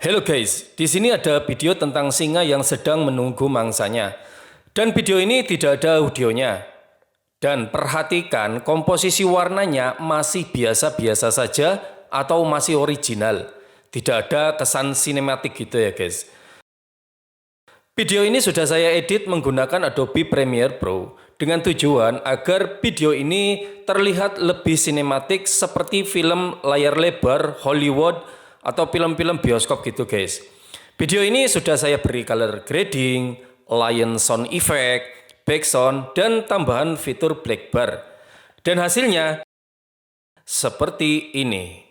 Hello guys, di sini ada video tentang singa yang sedang menunggu mangsanya. Dan video ini tidak ada audionya. Dan perhatikan komposisi warnanya masih biasa-biasa saja atau masih original. Tidak ada kesan sinematik gitu ya guys. Video ini sudah saya edit menggunakan Adobe Premiere Pro dengan tujuan agar video ini terlihat lebih sinematik seperti film layar lebar Hollywood atau film-film bioskop gitu guys. Video ini sudah saya beri color grading, lion sound effect, background, dan tambahan fitur black bar. Dan hasilnya seperti ini.